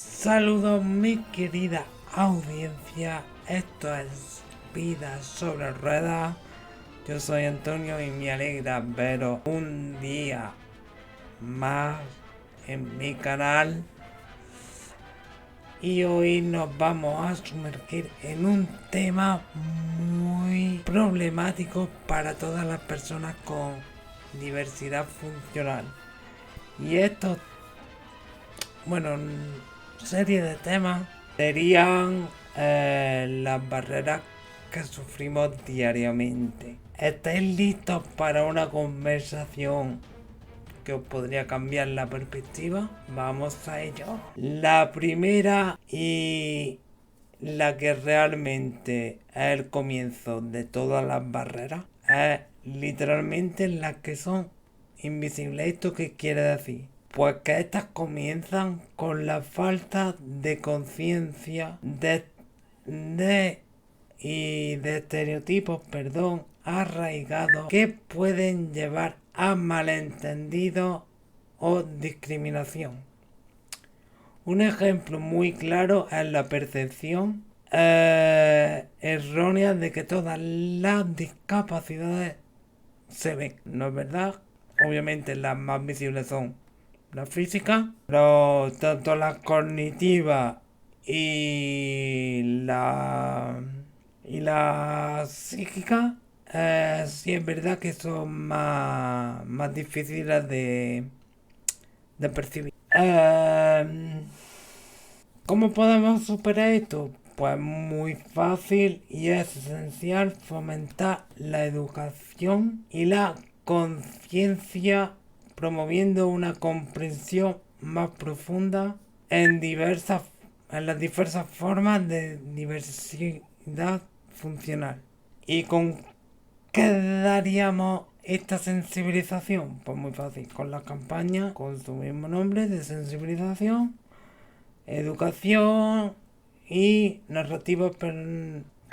Saludos mi querida audiencia, esto es Vida sobre Ruedas. Yo soy Antonio y me alegra veros un día más en mi canal. Y hoy nos vamos a sumergir en un tema muy problemático para todas las personas con diversidad funcional. Y esto, serie de temas serían las barreras que sufrimos diariamente. ¿Estáis listos para una conversación que os podría cambiar la perspectiva? Vamos a ello. La primera y la que realmente es el comienzo de todas las barreras es literalmente las que son invisibles. ¿Esto qué quiere decir? Pues que estas comienzan con la falta de conciencia de estereotipos, arraigados que pueden llevar a malentendidos o discriminación. Un ejemplo muy claro es la percepción errónea de que todas las discapacidades se ven. ¿No es verdad? Obviamente las más visibles son la física, pero tanto la cognitiva y la psíquica, sí es verdad que son más difíciles de percibir. ¿Cómo podemos superar esto? Pues muy fácil y es esencial fomentar la educación y la conciencia, promoviendo una comprensión más profunda en las diversas formas de diversidad funcional. ¿Y con qué daríamos esta sensibilización? Pues muy fácil, con la campaña con su mismo nombre de sensibilización, educación y narrativa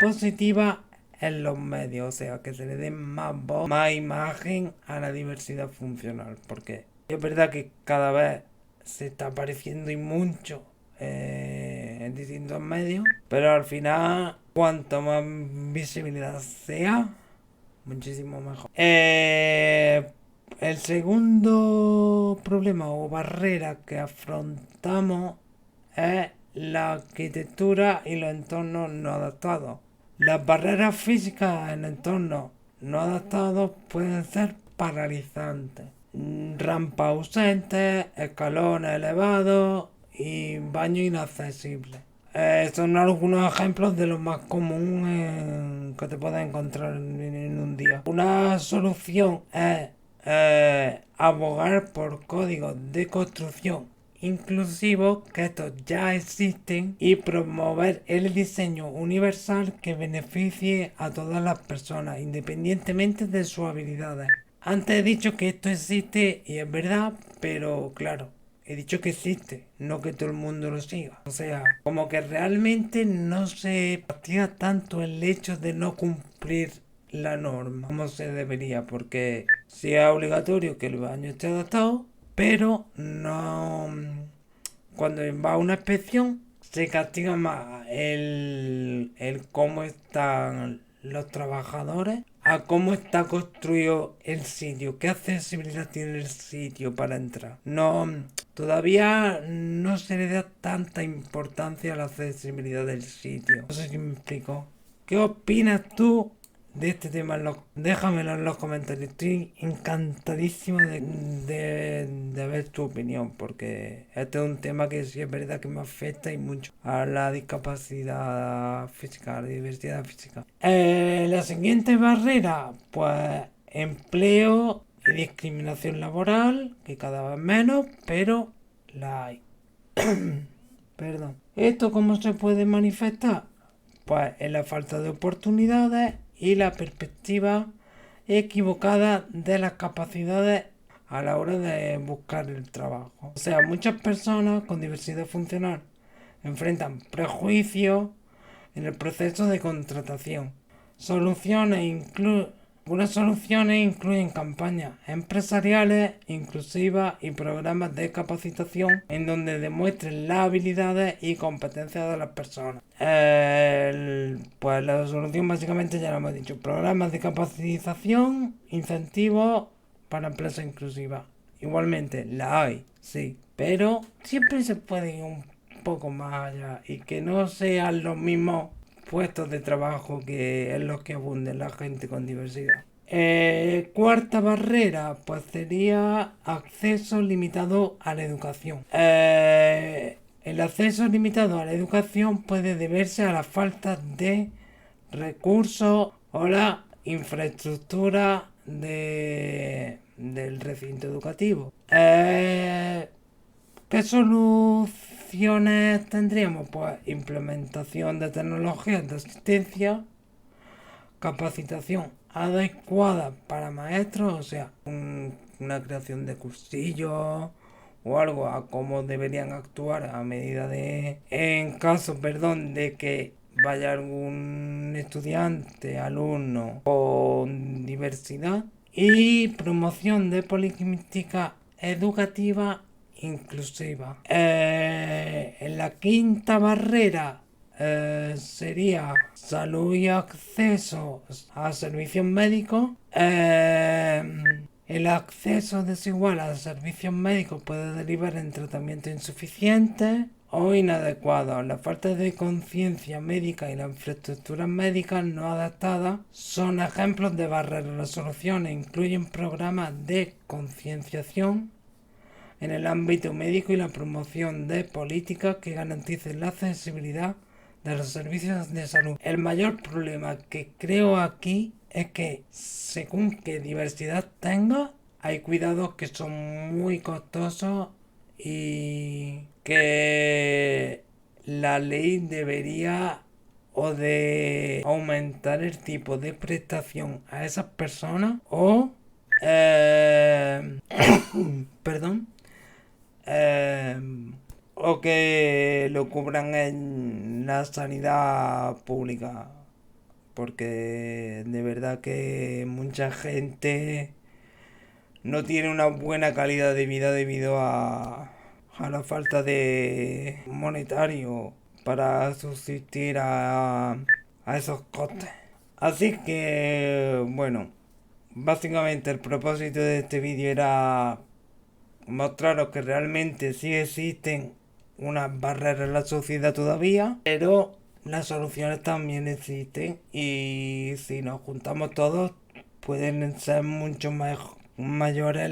positiva en los medios, o sea, que se le den más voz, más imagen a la diversidad funcional, porque es verdad que cada vez se está apareciendo y mucho en distintos medios, pero al final, cuanto más visibilidad sea, muchísimo mejor. El segundo problema o barrera que afrontamos es la arquitectura y los entornos no adaptados. Las barreras físicas en entornos no adaptados pueden ser paralizantes. Rampas ausentes, escalones elevados y baños inaccesibles. Son algunos ejemplos de lo más común que te puedes encontrar en un día. Una solución es abogar por códigos de construcción inclusivos, que estos ya existen, y promover el diseño universal que beneficie a todas las personas independientemente de sus habilidades. Antes he dicho que esto existe y es verdad, pero claro, he dicho que existe, no que todo el mundo lo siga. O sea, como que realmente no se castiga tanto el hecho de no cumplir la norma como se debería, porque sí es obligatorio que el baño esté adaptado, pero no. Cuando va a una inspección, se castiga más el cómo están los trabajadores a cómo está construido el sitio, qué accesibilidad tiene el sitio para entrar. No, todavía no se le da tanta importancia a la accesibilidad del sitio. No sé si me explico. ¿Qué opinas tú de este tema? Déjamelo en los comentarios. Estoy encantadísimo de ver tu opinión, porque este es un tema que sí es verdad que me afecta y mucho a la discapacidad física, a la diversidad física. La siguiente barrera, pues empleo y discriminación laboral, que cada vez menos, pero la hay. Perdón. ¿Esto cómo se puede manifestar? Pues en la falta de oportunidades y la perspectiva equivocada de las capacidades a la hora de buscar el trabajo. O sea, muchas personas con diversidad funcional enfrentan prejuicios en el proceso de contratación. Soluciones Algunas soluciones incluyen campañas empresariales inclusivas y programas de capacitación en donde demuestren las habilidades y competencias de las personas. Pues la solución básicamente ya lo hemos dicho. Programas de capacitación, incentivos para empresas inclusivas. Igualmente, la hay, sí. Pero siempre se puede ir un poco más allá y que no sean los mismos puestos de trabajo que en los que abunden la gente con diversidad. Cuarta barrera, pues sería acceso limitado a la educación. El acceso limitado a la educación puede deberse a la falta de recursos o la infraestructura del recinto educativo. ¿Qué soluciones tendríamos? Pues implementación de tecnologías de asistencia, capacitación adecuada para maestros, o sea, una creación de cursillos o algo a cómo deberían actuar a medida de, en caso, perdón, de que vaya algún estudiante, alumno con diversidad, y promoción de política educativa inclusiva. En la quinta barrera sería salud y acceso a servicios médicos. El acceso desigual a servicios médicos puede derivar en tratamientos insuficientes o inadecuados. La falta de conciencia médica y las infraestructuras médicas no adaptadas son ejemplos de barreras. Las soluciones incluyen programas de concienciación en el ámbito médico y la promoción de políticas que garanticen la accesibilidad de los servicios de salud. El mayor problema que creo aquí es que según qué diversidad tenga, hay cuidados que son muy costosos y que la ley debería o de aumentar el tipo de prestación a esas personas o perdón, eh, o que lo cubran en la sanidad pública, porque de verdad que mucha gente no tiene una buena calidad de vida debido a la falta de monetario para subsistir a esos costes. Así que, bueno, básicamente el propósito de este vídeo era mostraros que realmente sí existen unas barreras en la sociedad todavía, pero las soluciones también existen y si nos juntamos todos pueden ser mucho más mayores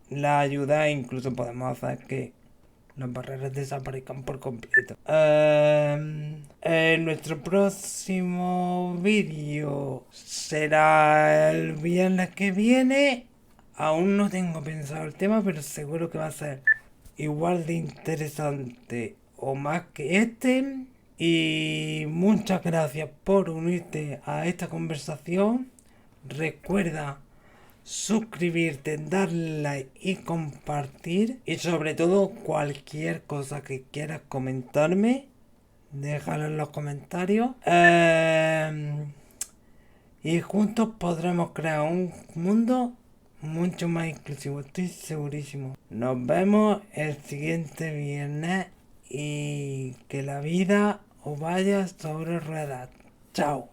la ayuda e incluso podemos hacer que las barreras desaparezcan por completo. Nuestro próximo vídeo será el viernes que viene. Aún no tengo pensado el tema, pero seguro que va a ser igual de interesante o más que este. Y muchas gracias por unirte a esta conversación. Recuerda suscribirte, darle like y compartir. Y sobre todo cualquier cosa que quieras comentarme, déjalo en los comentarios. Y juntos podremos crear un mundo mucho más inclusivo, estoy segurísimo. Nos vemos el siguiente viernes y que la vida os vaya sobre ruedas. Chao.